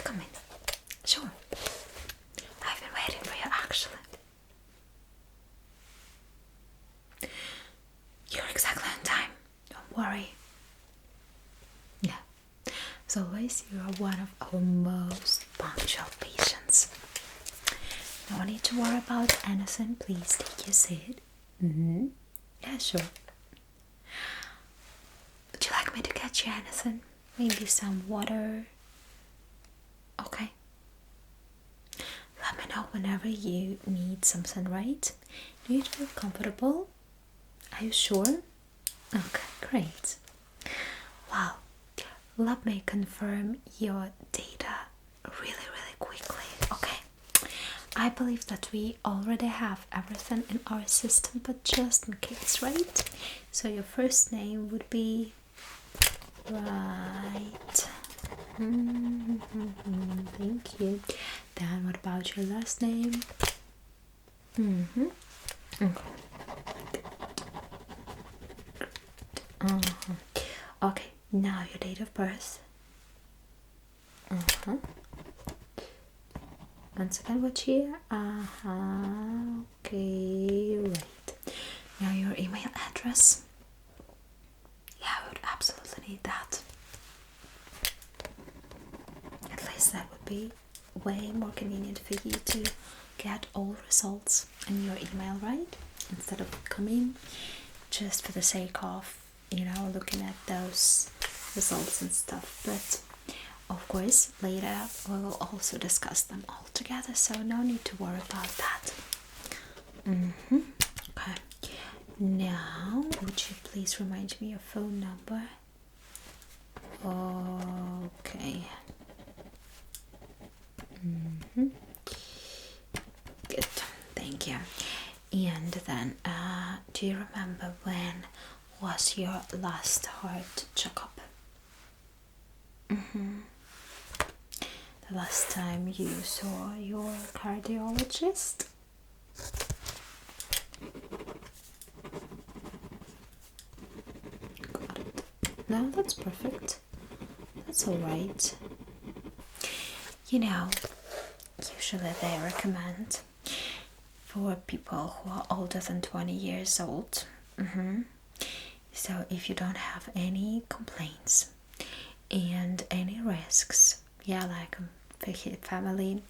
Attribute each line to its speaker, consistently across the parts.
Speaker 1: come in. Sure. I've been waiting for you, actually. You're exactly on time. Don't worry. Yeah. As always, you are one of our most punctual patients. No need to worry about anything. Please take your seat. Yeah, sure. Would you like me to get you anything? Maybe some water? Okay. Let me know whenever you need something, right? Do you feel comfortable? Are you sure? Okay, great. Well, let me confirm your data really quickly, okay? I believe that we already have everything in our system, but just in case, right? So your first name would be... Right. Thank you. Then what about your last name? Okay. Okay, now your date of birth. Once again, what year? Okay, right. Now your email address. Yeah, I would absolutely need that. At least that would be way more convenient for you to get all results in your email, right? Instead of coming just for the sake of, looking at those results and stuff. But of course, later we will also discuss them all together, so no need to worry about that. Okay. Now, would you please remind me your phone number? Okay. Good. Thank you. And then, do you remember when was your last heart checkup? The last time you saw your cardiologist? Got it. No, that's perfect. That's alright. Usually they recommend for people who are older than 20 years old. So if you don't have any complaints and any risks, like family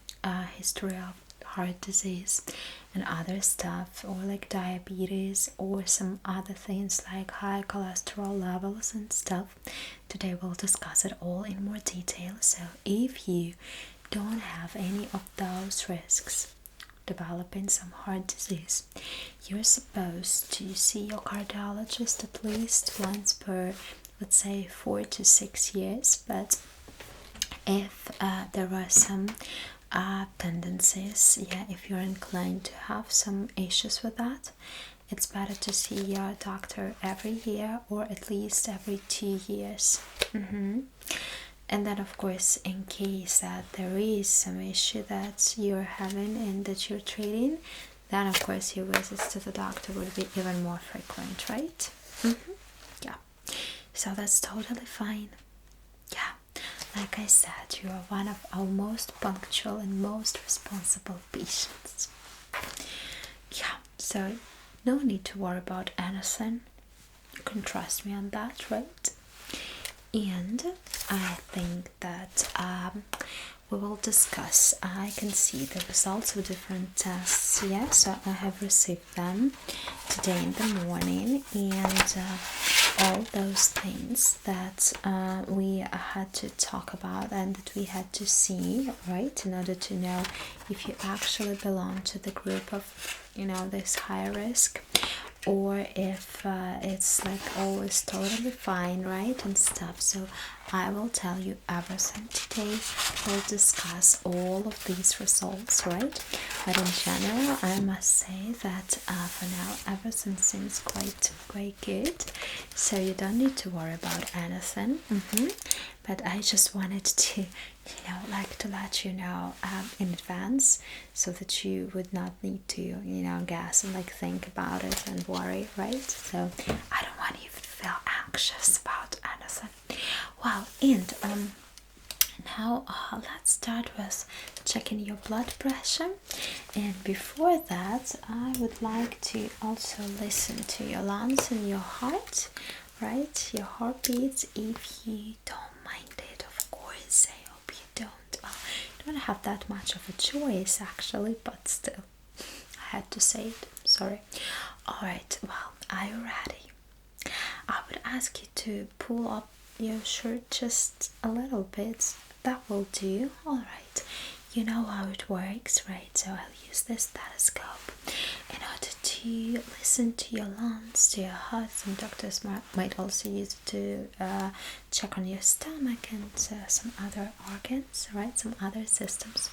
Speaker 1: history of heart disease and other stuff, or like diabetes or some other things like high cholesterol levels and stuff, today we'll discuss it all in more detail. So if you don't have any of those risks developing some heart disease, you're supposed to see your cardiologist at least once per, let's say, 4 to 6 years. But if there are some tendencies, if you're inclined to have some issues with that, it's better to see your doctor every year or at least every 2 years. And then, of course, in case that there is some issue that you're having and that you're treating, then of course your visits to the doctor would be even more frequent, right? Yeah, so that's totally fine. Yeah, like I said, you are one of our most punctual and most responsible patients. Yeah, so no need to worry about anything. You can trust me on that, right? And I think that we will discuss. I can see the results of different tests. So I have received them today in the morning, and all those things that we had to talk about and that we had to see, right, in order to know if you actually belong to the group of, this high risk, or if it's like always totally fine, right, and stuff. So I will tell you everything today. We'll discuss all of these results, right? But in general, I must say that for now everything seems quite good, so you don't need to worry about anything. But I just wanted to to let you know in advance, so that you would not need to guess and think about it and worry, right? So I don't want you to feel anxious about anything. Well, and Now let's start with checking your blood pressure, and before that I would like to also listen to your lungs and your heart, right? Your heartbeats, if you don't mind it, of course. I hope you don't have that much of a choice actually, but still I had to say it, sorry. Alright, well, are you ready? I would ask you to pull up your shirt just a little bit. That will do. Alright, you know how it works, right? So I'll use this stethoscope in order to listen to your lungs, to your heart. Some doctors might also use it to check on your stomach and some other organs, right? Some other systems.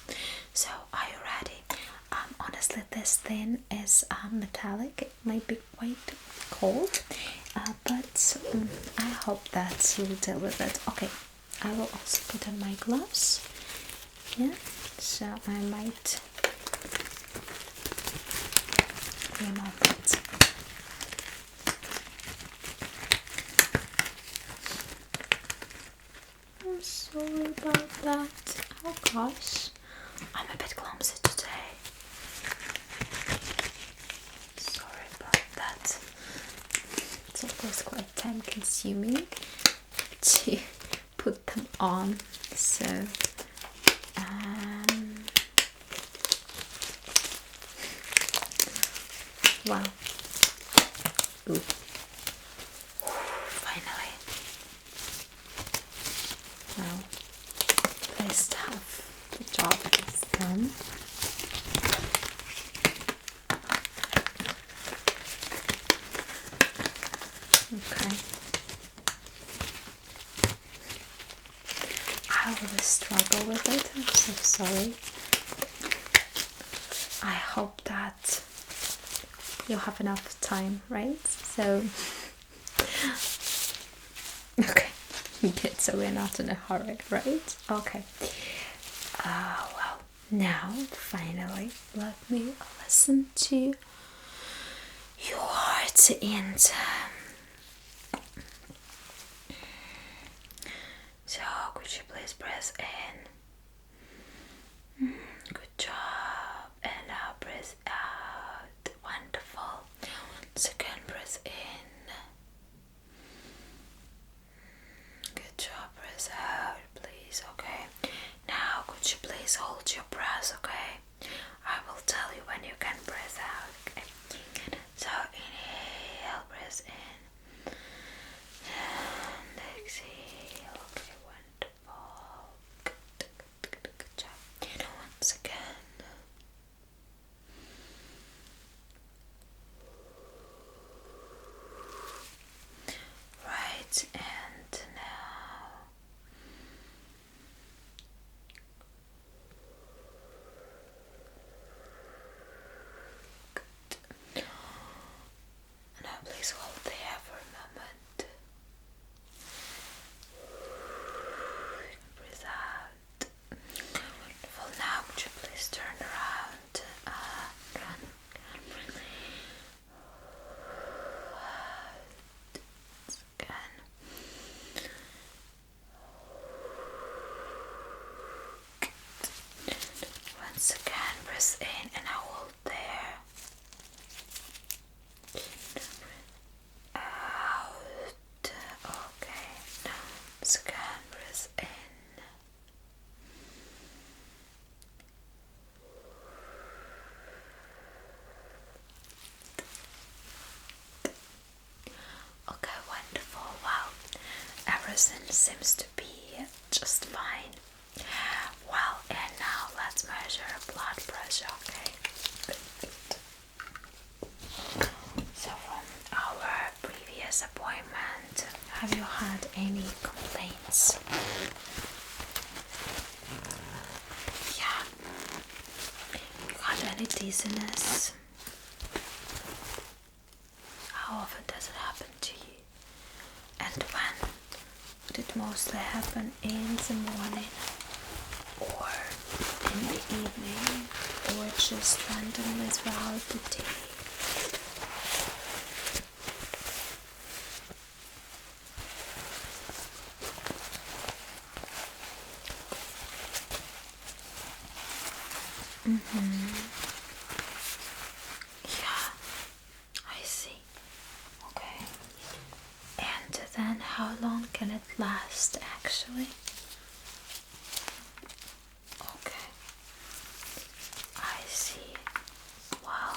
Speaker 1: So are you ready? Honestly, this thing is metallic. It might be quite cold, but I hope that you'll deal with it. Okay, I will also put on my gloves. Yeah, so I might remove it. I'm sorry about that. Oh gosh, I'm a bit clumsy today. Sorry about that. It's of course quite time consuming to put them on, so wow. Ooh. Finally. Well, first half the job is done. Okay. I really struggle with it. I'm so sorry. I hope that you'll have enough time, right? So, okay, good. So we're not in a hurry, right? Okay. Well, now finally, let me listen to your heart and. So, could you please press in? Good job. And now press out. Wonderful. Once again, press in. Good job. Press out, please. Okay. Now, could you please hold your breath? Okay. I will tell you when you can breathe out. Okay. So, inhale, press in. And exhale. Okay, wonderful. Good job. And once again. Right, and now. Good. Now please hold there for a moment. Breathe out. Wonderful. Now would you please turn around? Once again, press in and hold there. Out. Okay. Now once again, press in. Okay, wonderful. Wow, everything seems to be just fine. Well, and now let's measure blood pressure, okay? So from our previous appointment, have you had any complaints? Yeah. You had any dizziness? How often does it happen to you? And when? Would it mostly happen in the morning, or in the evening, or just randomly throughout the day? Yeah, I see. Okay. And then how long can it last actually? Okay. I see. Wow.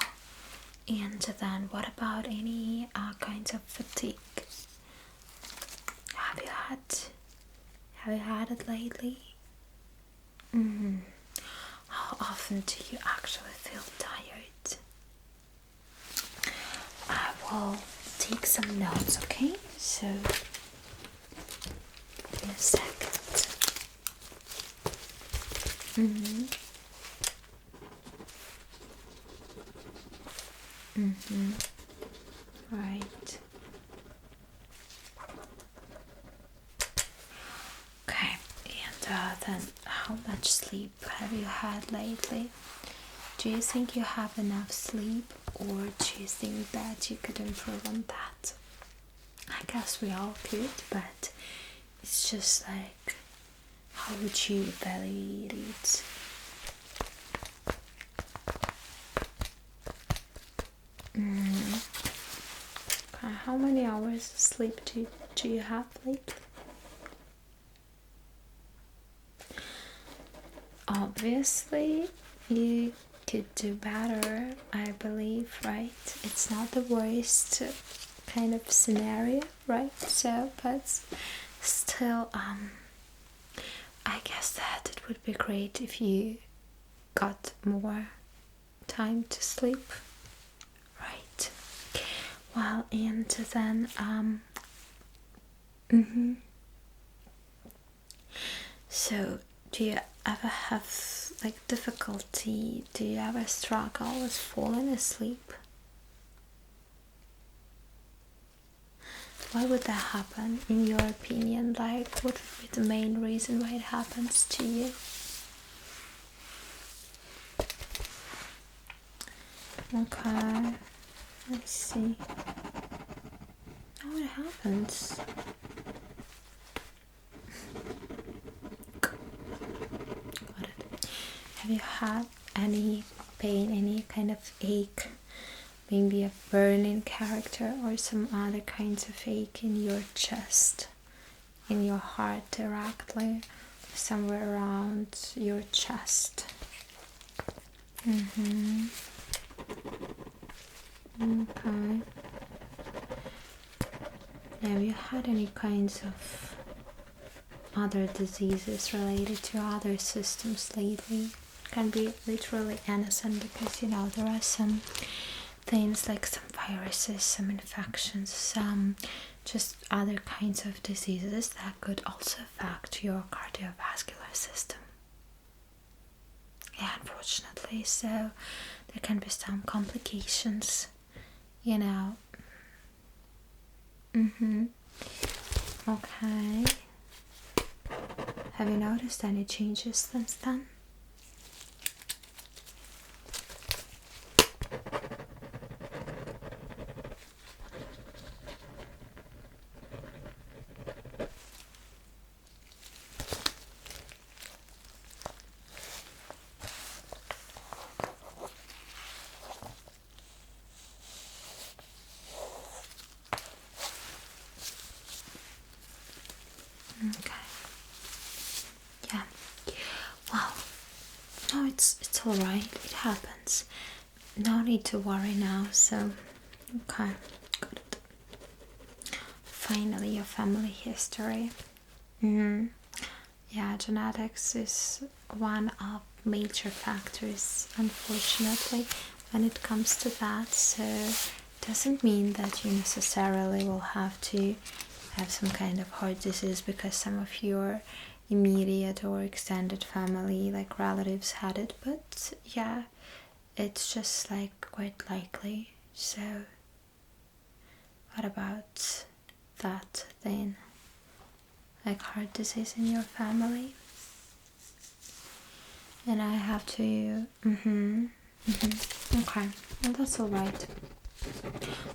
Speaker 1: And then what about any kinds of fatigue? Have you had it lately? How often do you actually feel tired? I will take some notes, okay? So, in a second. Right. Okay, and then how much sleep have you had lately? Do you think you have enough sleep, or do you think that you could improve on that? I guess we all could, but it's just like, how would you evaluate it? How many hours of sleep do you have lately? Obviously, you could do better, I believe, right? It's not the worst kind of scenario, right? So, but still, I guess that it would be great if you got more time to sleep, right? Well, and then, so do you ever have like difficulty? Do you ever struggle with falling asleep? Why would that happen in your opinion? Like, what would be the main reason why it happens to you? Okay, I see. Oh, it happens. Got it. Have you had any pain, any kind of ache? Maybe a burning character or some other kinds of ache in your chest, in your heart directly, somewhere around your chest. Okay. Have you had any kinds of other diseases related to other systems lately? Can be literally anything, because there are some things like some viruses, some infections, some just other kinds of diseases that could also affect your cardiovascular system. Yeah, unfortunately, so there can be some complications, Okay. Have you noticed any changes since then? Okay. Yeah. Wow. No, it's all right. It happens. No need to worry now. So, okay, good. Finally, your family history. Yeah, genetics is one of major factors, unfortunately, when it comes to that. So, it doesn't mean that you necessarily will have to have some kind of heart disease because some of your immediate or extended family, like relatives, had it. But yeah, it's just like quite likely. So, what about that then? Like heart disease in your family? And I have to. Okay, well, that's all right.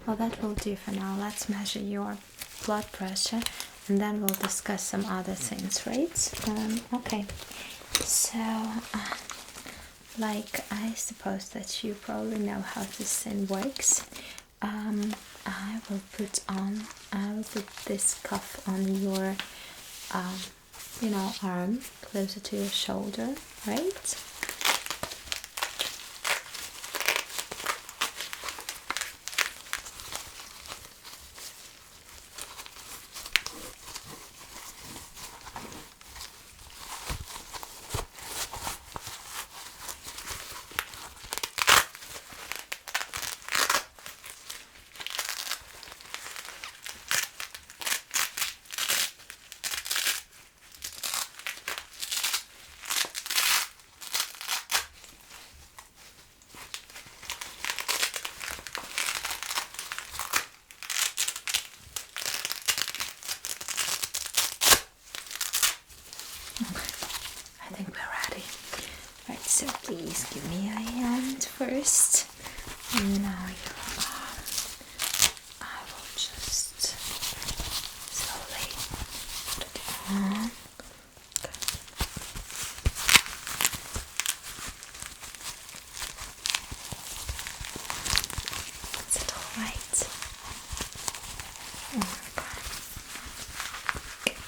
Speaker 1: Well, that will do for now. Let's measure your blood pressure and then we'll discuss some other things, right? Okay, so like I suppose that you probably know how this thing works. I will put this cuff on your arm closer to your shoulder, right? I think we're ready. Right, so please give me a hand first. Now your arm. I will just slowly put it on. Is it alright? Okay. Good.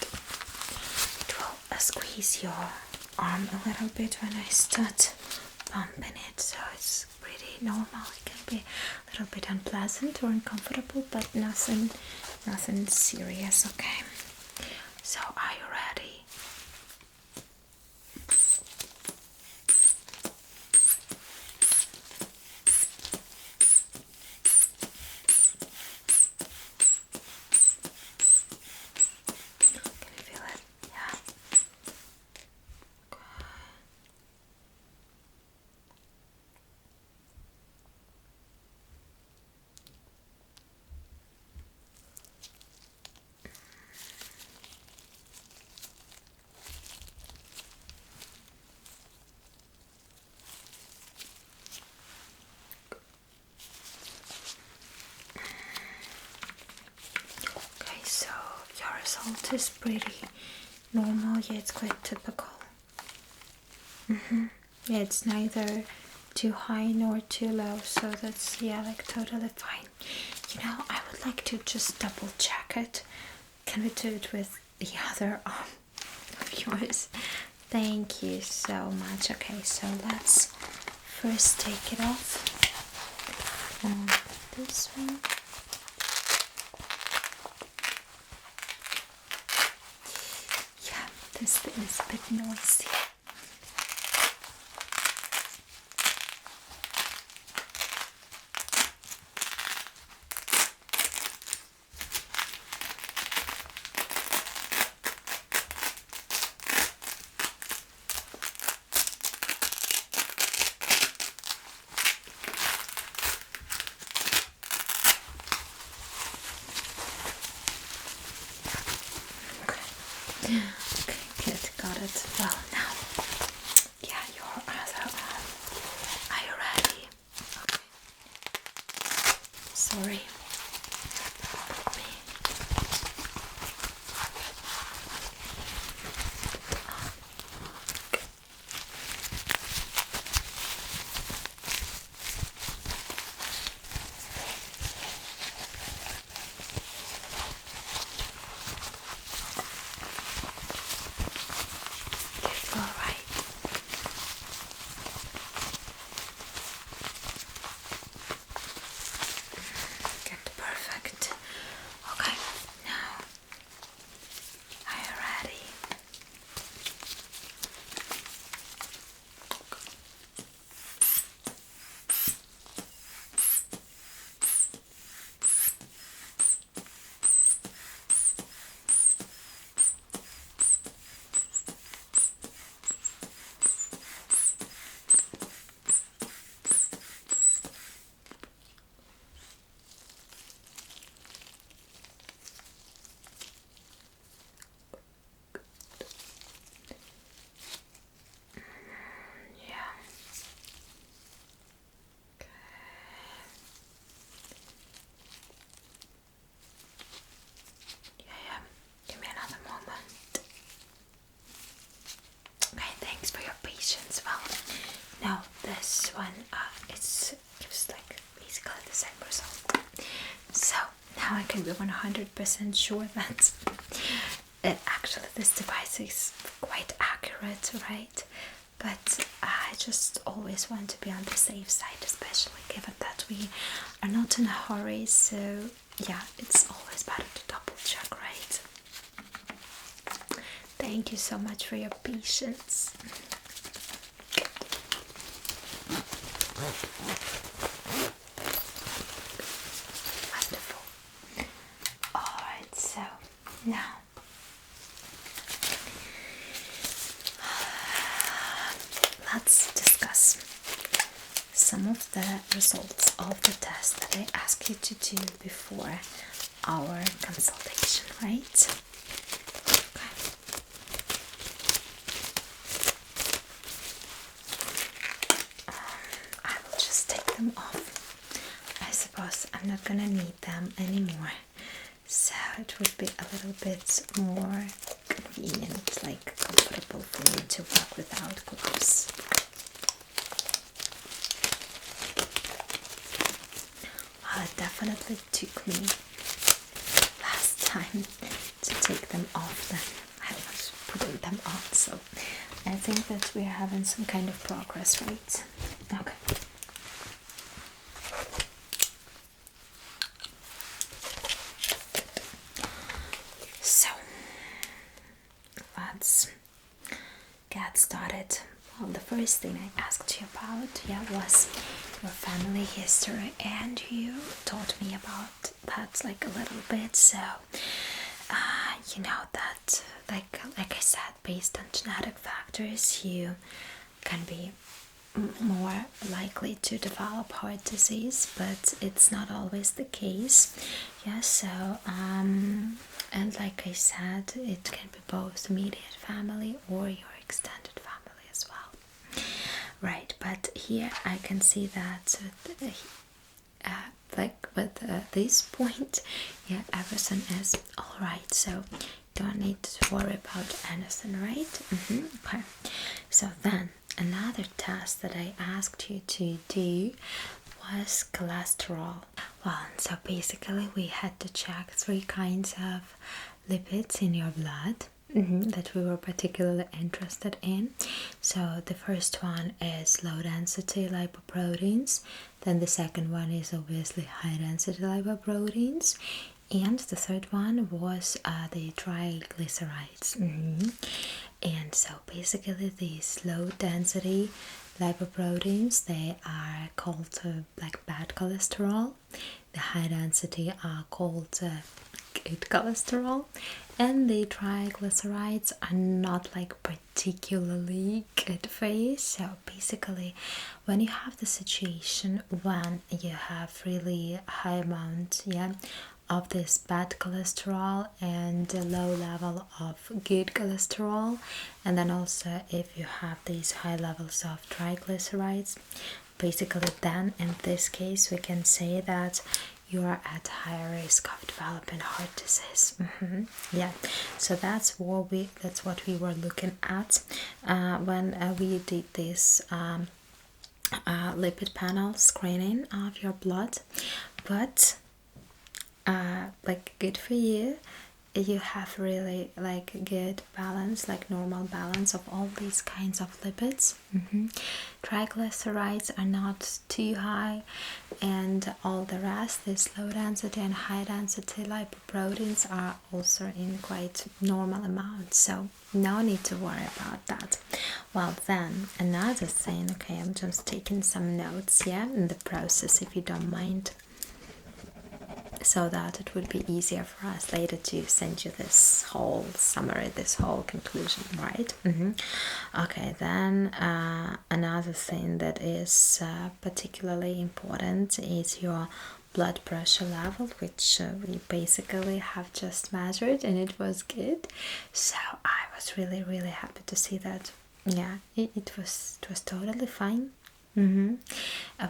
Speaker 1: It will squeeze your arm a little bit when I start bumping it, so it's pretty normal. It can be a little bit unpleasant or uncomfortable, but nothing serious. Okay, so are you ready? Can you feel it? Yeah. Okay, so your result is pretty normal. Yeah, it's quite typical. Yeah, it's neither too high nor too low, so that's, yeah, like totally fine. You know, I would like to just double check it. Can we do it with the other arm of yours? Thank you so much. Okay, so let's first take it off. This one. Yeah, this thing is a bit noisy. Okay, good, got it. Well, now patients. Well, now this one it's gives like basically the same result. So now I can be 100% sure that actually this device is quite accurate, right? But I just always want to be on the safe side, especially given that we are not in a hurry. So yeah, it's always better to double check, right? Thank you so much for your patience. Wonderful. Alright, so now let's discuss some of the results of the test that I asked you to do before our consultation, right? Okay. I will just take them off. I suppose I'm not gonna need them anymore, so it would be a little bit more convenient, like comfortable for me to work without gloves. Well, it definitely took me last time to take them off then I was putting them on, so I think that we're having some kind of progress, right? Okay. So let's get started. Well, the first thing I asked you about, was your family history, and you told me about that like a little bit. So you know that like I said, based on genetic factors, you can be more likely to develop heart disease, but it's not always the case. So and like I said, it can be both immediate family or your extended family as well, right? But here I can see that like with this point, everything is all right, so don't need to worry about anything, right? Okay. So then another test that I asked you to do was cholesterol. Well, so basically we had to check 3 kinds of lipids in your blood that we were particularly interested in. So the first one is low density lipoproteins, then the second one is obviously high density lipoproteins, and the third one was the triglycerides. And so basically these low density lipoproteins, they are called like bad cholesterol. The high density are called good cholesterol, and the triglycerides are not like particularly good for you. So basically when you have the situation when you have really high amount of this bad cholesterol and a low level of good cholesterol, and then also if you have these high levels of triglycerides, basically then in this case we can say that you are at higher risk of developing heart disease. So that's what we were looking at when we did this lipid panel screening of your blood. But like good for you, you have really like good balance, like normal balance of all these kinds of lipids. Triglycerides are not too high, and all the rest, this low density and high density lipoproteins, are also in quite normal amounts, so no need to worry about that. Well, then another thing, okay, I'm just taking some notes in the process, if you don't mind, so that it would be easier for us later to send you this whole summary, this whole conclusion, right? Okay, then another thing that is particularly important is your blood pressure level, which we basically have just measured, and it was good. So I was really happy to see that it was totally fine.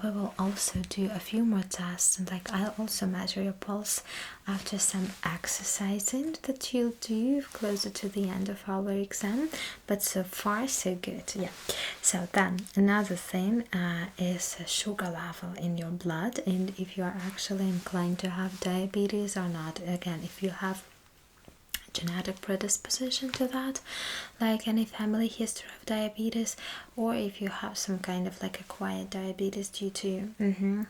Speaker 1: We will also do a few more tests, and like I'll also measure your pulse after some exercising that you'll do closer to the end of our exam. But so far so good. Yeah. So then another thing is a sugar level in your blood, and if you are actually inclined to have diabetes or not. Again, if you have genetic predisposition to that, like any family history of diabetes, or if you have some kind of like acquired diabetes due to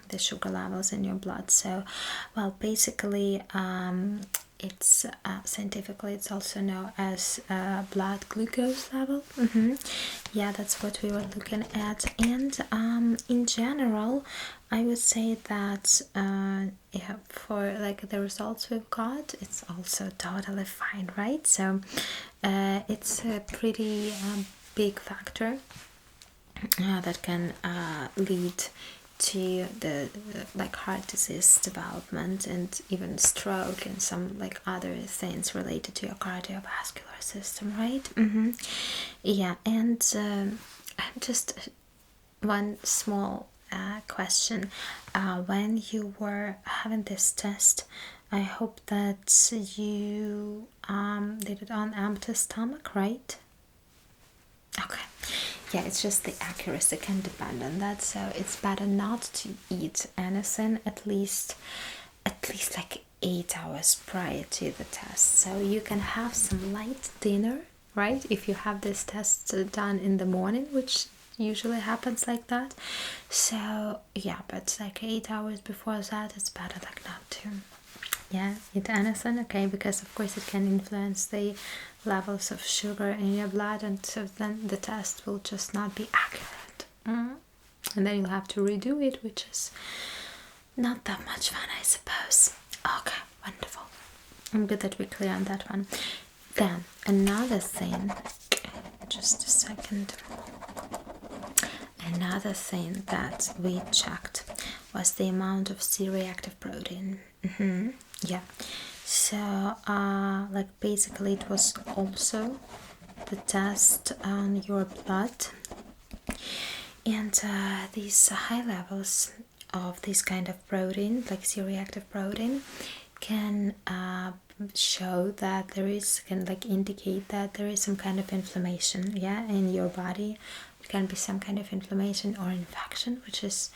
Speaker 1: the sugar levels in your blood. So well, basically it's scientifically it's also known as blood glucose level. Yeah, that's what we were looking at. And in general, I would say that yeah, for like the results we've got, it's also totally fine, right? So it's a pretty big factor that can lead to the like heart disease development and even stroke and some like other things related to your cardiovascular system, right? Yeah, and just one small question. When you were having this test, I hope that you did it on empty stomach, right? Okay. Yeah, it's just the accuracy can depend on that, so it's better not to eat anything at least like 8 hours prior to the test. So you can have some light dinner, right? If you have this test done in the morning, which usually happens like that. So yeah, but like 8 hours before that, it's better like not to eat anything, okay? Because of course it can influence the levels of sugar in your blood, and so then the test will just not be accurate. And then you'll have to redo it, which is not that much fun, I suppose. Okay, wonderful. I'm good that we're clear on that one. Then another thing, just a second. Another thing that we checked was the amount of C-reactive protein. Yeah, so like basically it was also the test on your blood, and these high levels of this kind of protein, like C-reactive protein, can show that can like indicate that there is some kind of inflammation, in your body. It can be some kind of inflammation or infection, which is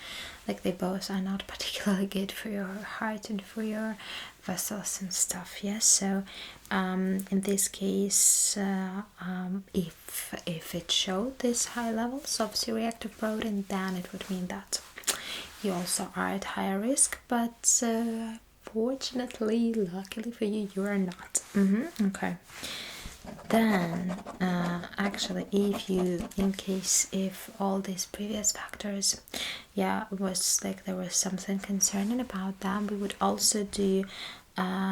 Speaker 1: like they both are not particularly good for your heart and for your vessels and stuff. So in this case, if it showed these high levels of C-reactive protein, then it would mean that you also are at higher risk, but fortunately, luckily for you, you are not. Okay. Then actually, if all these previous factors was like there was something concerning about them, we would also do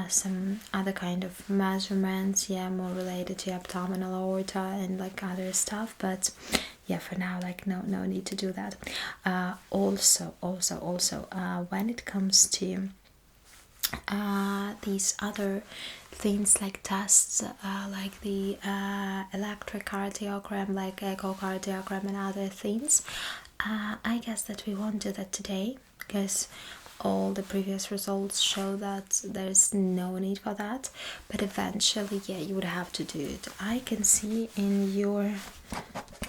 Speaker 1: some other kind of measurements, more related to abdominal aorta and like other stuff, but for now, like no need to do that. Also when it comes to these other things like tests, like the electrocardiogram, like echocardiogram and other things, I guess that we won't do that today, because all the previous results show that there's no need for that. But eventually, you would have to do it. I can see in your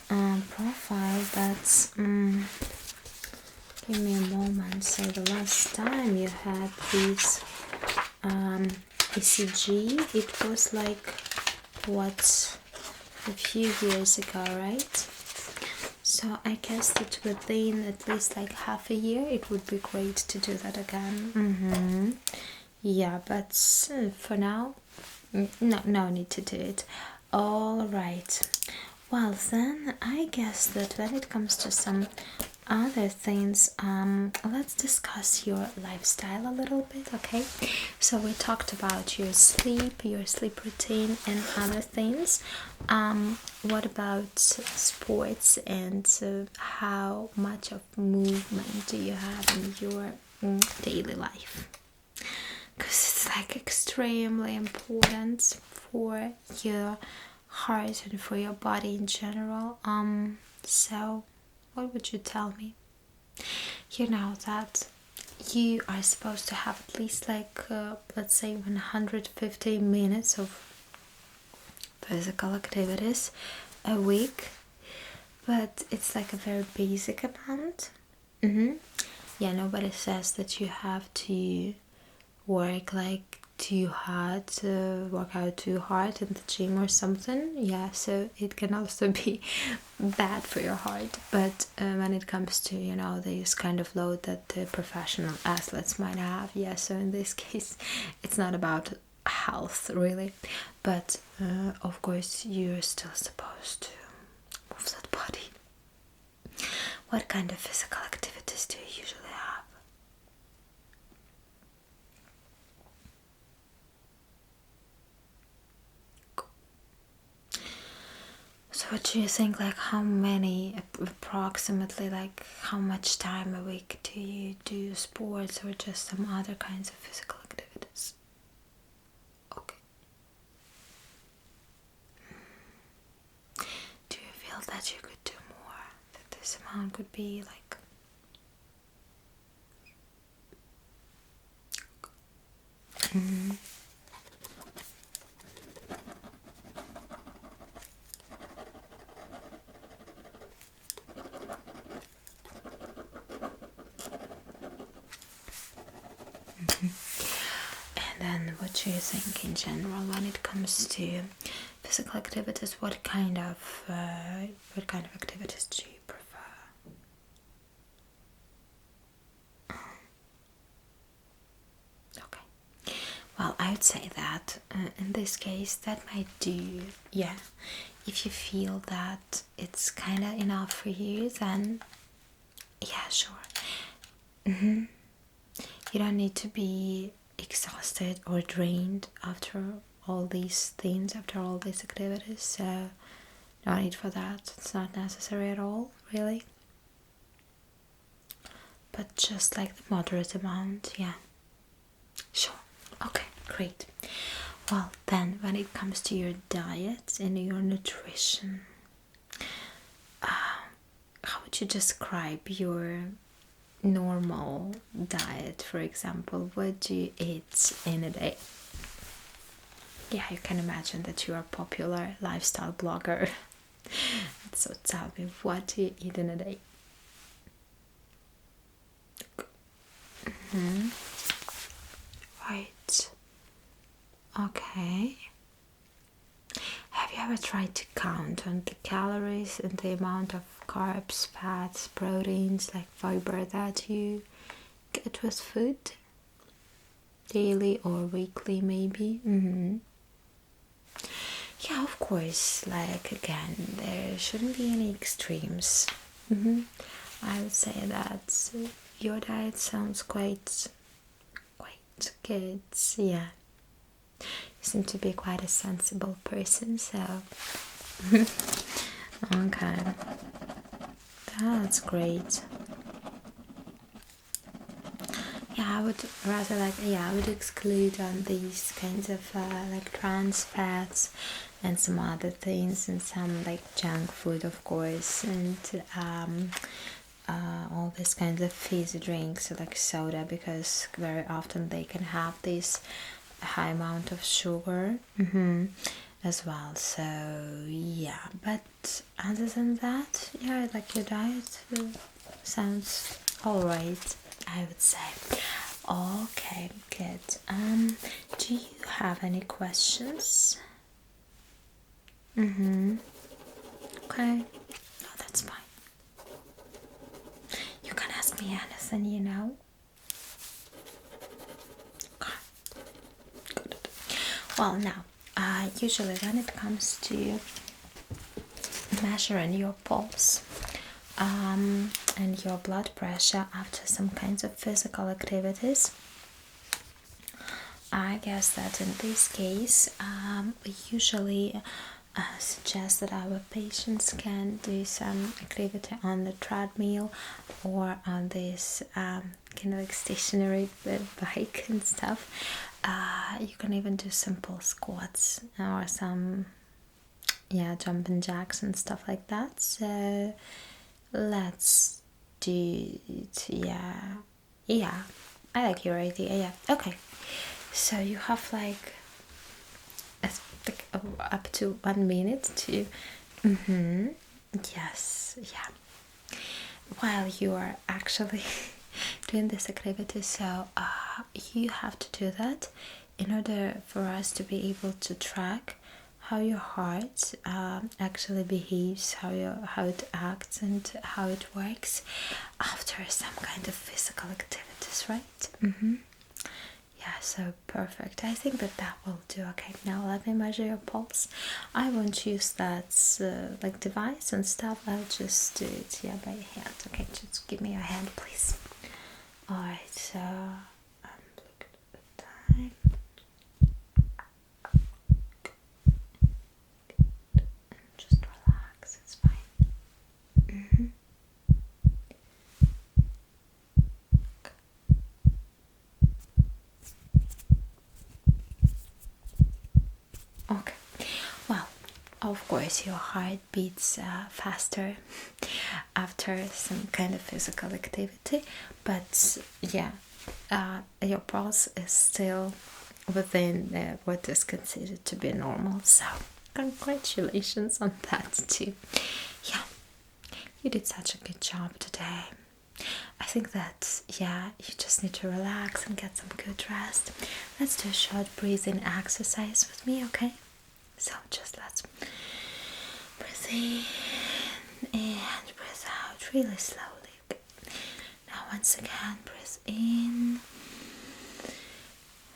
Speaker 1: profile that give me a moment. So the last time you had this ECG, it was like a few years ago, right? So I guess that within at least like half a year, it would be great to do that again. Yeah, but for now, no need to do it. All right. Well, then I guess that when it comes to some other things, let's discuss your lifestyle a little bit, okay? So we talked about your sleep routine and other things. What about sports, and how much of movement do you have in your daily life? Because it's like extremely important for your heart and for your body in general. So what would you tell me? You know that you are supposed to have at least like let's say 150 minutes of physical activities a week, but it's like a very basic amount. Yeah, nobody says that you have to work like too hard, work out too hard in the gym or something. Yeah, so it can also be bad for your heart. But when it comes to, you know, this kind of load that the professional athletes might have, yeah, so in this case it's not about health really, but of course you're still supposed to move that body. What kind of physical activities do you usually have? So what do you think, like how many, approximately, like how much time a week do you do sports or just some other kinds of physical activities? Okay. Do you feel that you could do more? That this amount could be like... And then what do you think in general when it comes to physical activities? What kind of activities do you prefer? Okay. Well, I would say that in this case that might do, yeah. If you feel that it's kind of enough for you, then yeah, sure. You don't need to be exhausted or drained after all these things, after all these activities, so no need for that. It's not necessary at all, really. But just like the moderate amount, yeah. Sure. Okay, great. Well, then when it comes to your diet and your nutrition, how would you describe your normal diet? For example, what do you eat in a day? Yeah, you can imagine that you are a popular lifestyle blogger. So tell me, what do you eat in a day? Right. Okay. Have you ever tried to count on the calories and the amount of carbs, fats, proteins, like fiber that you get with food? Daily or weekly, maybe? Yeah, of course. Like, again, there shouldn't be any extremes. I would say that your diet sounds quite good. Yeah, you seem to be quite a sensible person, so okay, that's great. Yeah, I would rather I would exclude on these kinds of like trans fats and some other things and some like junk food, of course, and all these kinds of fizzy drinks like soda, because very often they can have this high amount of sugar as well. So yeah, but other than that, yeah, like your diet sounds all right, I would say. Okay, good. Do you have any questions? Okay. No, that's fine. You can ask me anything, you know. Okay. Good. Well, now, usually when it comes to measuring your pulse, and your blood pressure after some kinds of physical activities, I guess that in this case we usually suggest that our patients can do some activity on the treadmill or on this kind of like stationary bike and stuff. You can even do simple squats or some jumping jacks and stuff like that. So let's do it. Yeah, I like your idea. Yeah, okay. So you have like up to 1 minute to yes, yeah, while you are actually doing this activity. So you have to do that in order for us to be able to track how your heart actually behaves, how it acts, and how it works after some kind of physical activities, right? Yeah, so perfect. I think that will do. Okay, now let me measure your pulse. I won't use that like device and stuff. I'll just do it by hand. Okay, just give me your hand, please. All right, so look at the time. Just relax. It's fine. Okay. Well, of course, your heart beats faster after some kind of physical activity, but yeah, your pulse is still within what is considered to be normal. So, congratulations on that too. Yeah, you did such a good job today. I think that, you just need to relax and get some good rest. Let's do a short breathing exercise with me, okay? So just let's breathe in and breathe out really slowly. Now once again, breathe in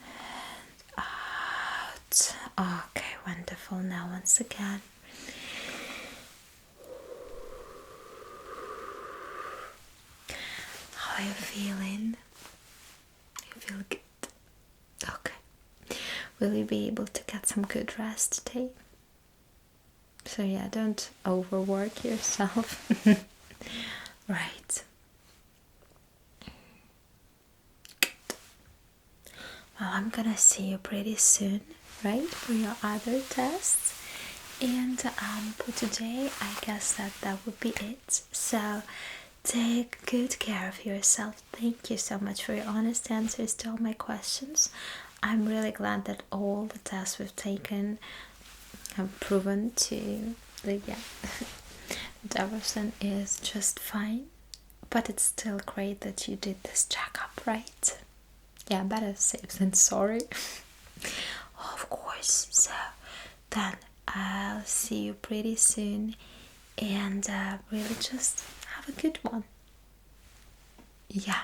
Speaker 1: and out. Okay, wonderful. Now once again. How are you feeling? You feel good? Okay. Will you be able to get some good rest today? So don't overwork yourself. Right. Good. Well, I'm gonna see you pretty soon, right? For your other tests. And for today, I guess that would be it. So take good care of yourself. Thank you so much for your honest answers to all my questions. I'm really glad that all the tests we've taken have proven to that everything is just fine. But it's still great that you did this checkup, right? Yeah, better safe than sorry. Of course. So then I'll see you pretty soon, and really just have a good one. Yeah,